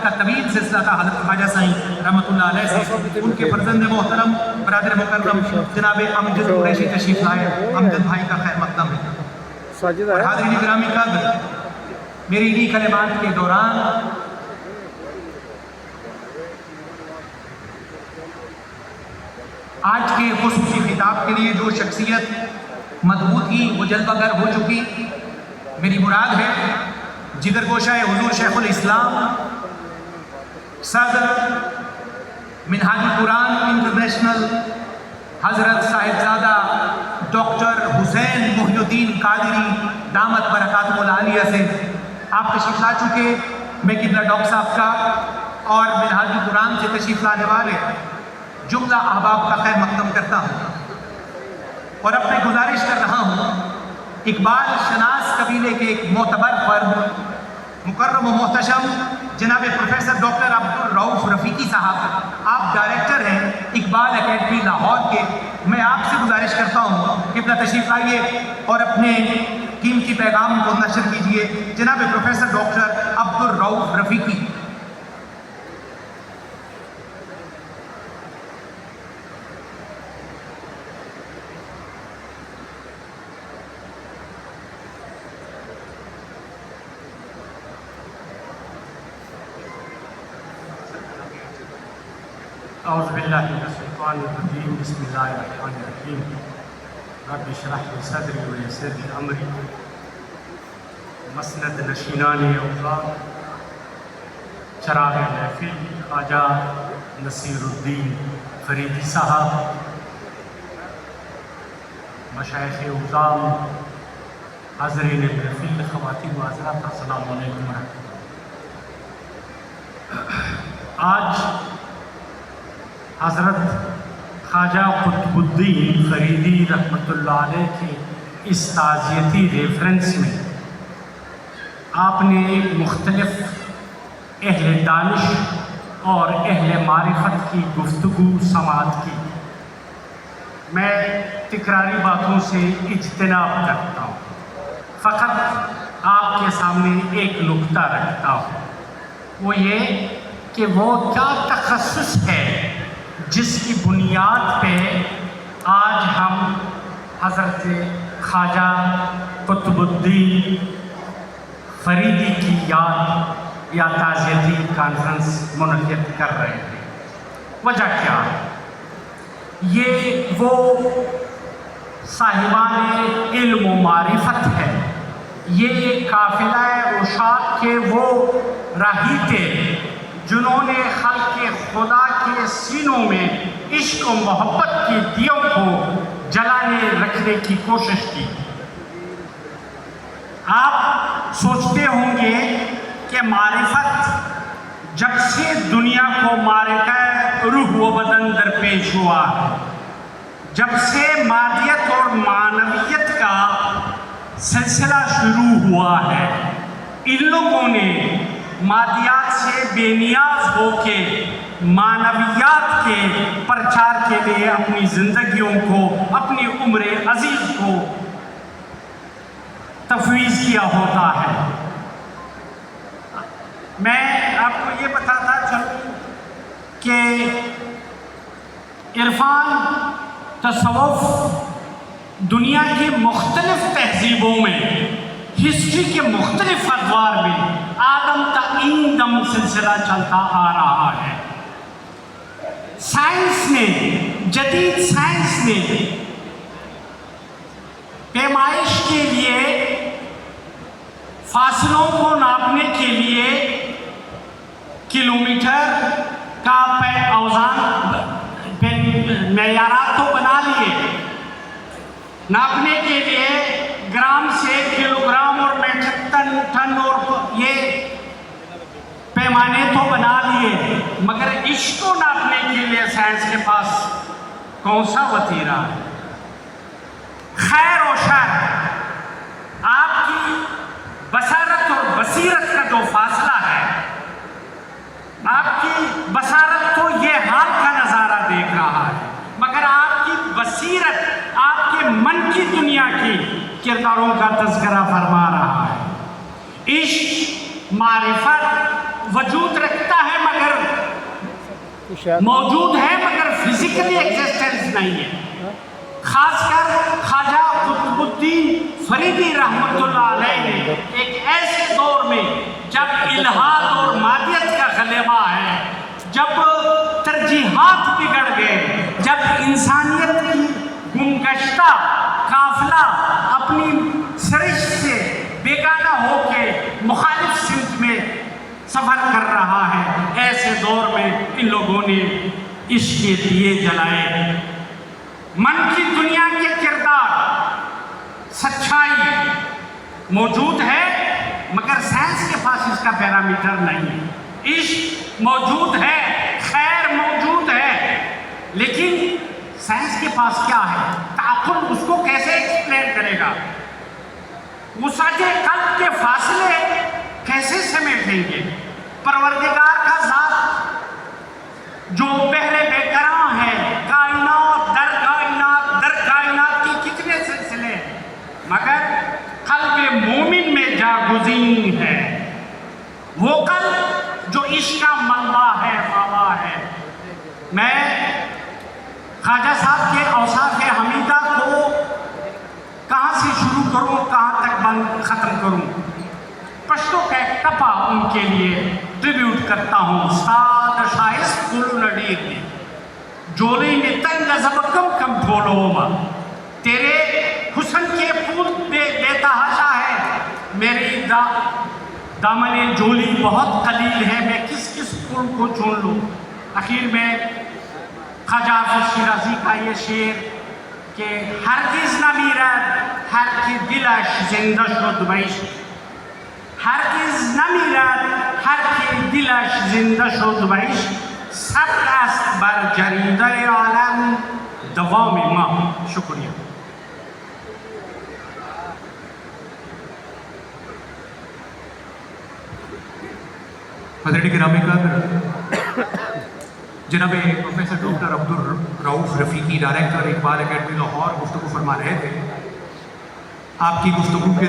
کا طویل سلسلہ تھا حضرت خواجہ سائیں رحمۃ اللہ علیہ سے. ان کے فرزند محترم برادر مکرم جناب امجد قریشی تشریف لائے. امجد بھائی کا خیر مقدم ہے. اور حاضرین گرامی قدر، میری انہی کلمات کے دوران آج کے خصوصی خطاب کے لیے جو شخصیت مدعو تھی وہ جلوہ گر ہو چکی. میری مراد ہے جگر گوشہ حضور شیخ الاسلام صدر منہاج القرآن انٹرنیشنل حضرت صاحبزادہ ڈاکٹر حسین محی الدین قادری دامت برکاتہ العالیہ سے آپ تشریف لا چکے. میں قبلہ ڈاکٹر صاحب کا اور منہاج القرآن سے تشریف لانے والے جملہ احباب کا خیر مقدم کرتا ہوں اور اپنے گزارش کر رہا ہوں. اقبال شناس قبیلے کے ایک معتبر فرد مکرم و محتشم جناب پروفیسر ڈاکٹر عبدالرؤف رفیقی صاحب، آپ ڈائریکٹر ہیں اقبال اکیڈمی لاہور کے. میں آپ سے گزارش کرتا ہوں کہ اپنا تشریف لائیے اور اپنے قیمتی پیغام کو نشر کیجیے. جناب پروفیسر ڈاکٹر عبدالرؤف رفیقی. اعوذ باللہ من الشیطان الرجیم. بسم اللہ الرحمن الرحیم. رب اشرح لی صدری ویسر لی امری. مسند نشینان اوقات چراغ محفل خواجہ نصیر الدین فریدی صاحب، مشائخ اعظام، حاضرین محفل، خواتین و حضرات، السلام علیکم ورحمۃ اللہ. آج حضرت خواجہ قطب الدین فریدی رحمۃ اللہ علیہ کے اس تعزیتی ریفرنس میں آپ نے مختلف اہل دانش اور اہل معرفت کی گفتگو سماعت کی. میں تکراری باتوں سے اجتناب کرتا ہوں، فقط آپ کے سامنے ایک نکتہ رکھتا ہوں. وہ یہ کہ وہ کیا تخصص ہے جس کی بنیاد پہ آج ہم حضرت خواجہ قطب الدین فریدی کی یاد یا تعزیتی کانفرنس منعقد کر رہے ہیں. وجہ کیا ہے؟ یہ وہ صاحبان علم و معرفت ہے، یہ قافلہ عشاق کے وہ راہی تھے جنہوں نے خلق خدا کے سینوں میں عشق و محبت کی دیوں کو جلانے رکھنے کی کوشش کی. آپ سوچتے ہوں گے کہ معرفت جب سے دنیا کو معرکہ روح و بدن درپیش ہوا ہے، جب سے مادیت اور معنویت کا سلسلہ شروع ہوا ہے، ان لوگوں نے مادیات سے بے نیاز ہو کے معنویات کے پرچار کے لیے اپنی زندگیوں کو، اپنی عمر عزیز کو تفویض کیا ہوتا ہے. میں آپ کو یہ بتاتا چلوں کہ عرفان، تصوف دنیا کی مختلف تہذیبوں میں، ہسٹری کے مختلف ادوار میں آدم تا این دم سلسلہ چلتا آ رہا ہے. سائنس نے، جدید سائنس نے پیمائش کے لیے، فاصلوں کو ناپنے کے لیے کلومیٹر کا اوزان معیارات تو بنا لیے، ناپنے کے لیے گرام سے کلو گرام اور میٹرک ٹن اور یہ پیمانے تو بنا لیے، مگر عشق کو ناپنے کے لیے سائنس کے پاس کون سا وتیرہ ہے؟ خیر و شر، آپ کی بصارت اور بصیرت کا جو فاصلہ ہے، آپ کی بصارت تو یہ حال کا نظارہ دیکھ رہا ہے، مگر آپ کی بصیرت آپ کے من کی دنیا کی کرداروں کا تذکرہ فرما رہا ہے. عشق، معرفت وجود رکھتا موجود ہے مگر فزیکلی ایگزسٹنس نہیں ہے. خاص کر خواجہ قطب الدین فریدی رحمۃ اللہ علیہ نے ایک ایسے دور میں جب الحاد اور مادیت کا غلبہ ہے، جب ترجیحات بگڑ گئے، جب انسانیت کی گمگشتہ قافلہ اپنی سرش سے بیگانہ ہو کے مخالف سمت میں سفر کر رہا ہے، ایسے دور میں ان لوگوں نے عشق کے دیے جلائے. من کی دنیا کے کردار، سچائی موجود ہے مگر سائنس کے پاس اس کا پیرامیٹر نہیں ہے. عشق موجود ہے، خیر موجود ہے، لیکن سائنس کے پاس کیا ہے؟ تعقل اس کو کیسے ایکسپلین کرے گا؟ وسعت قلب کے فاصلے کیسے سمیٹیں گے؟ پروردگار کا ذات جو پہلے بے قرار ہے، کائنات در کائنات کی کتنے سلسلے ہیں، مگر قلب مومن میں جاگزین ہے. وہ قلب جو عشق کا ملبہ ہے، ماوا ہے. میں خواجہ صاحب کے اوصاف حمیدہ کو کہاں سے شروع کروں، کہاں تک ختم کروں؟ پشتو کا ایک ٹپا ان کے لیے ٹریبیوٹ کرتا ہوں. استاد شائست گلو نڈیر نے جولی میں تنگ زب کم ڈھولو ما، تیرے حسن کے پھول بے تحاشا ہے، میری دامن جولی بہت قلیل ہے، میں کس پھول کو چون لوں. آخر میں خواجہ حافظ شیرازی کا یہ شعر کہ ہرگز نہ میرد ہر کی دلش زندہ شد بیش، ہرگز نہ میرد ہر کی دلش زندہ شد بیش، سب است بر جریدہ عالم دوام ما. شکریہ. حضرت گرامی قدر جناب professor doctor Abdul Rauf Rafiqi, director Iqbal academy Lahore گفتگو فرما رہے تھے. آپ کی گفتگو کے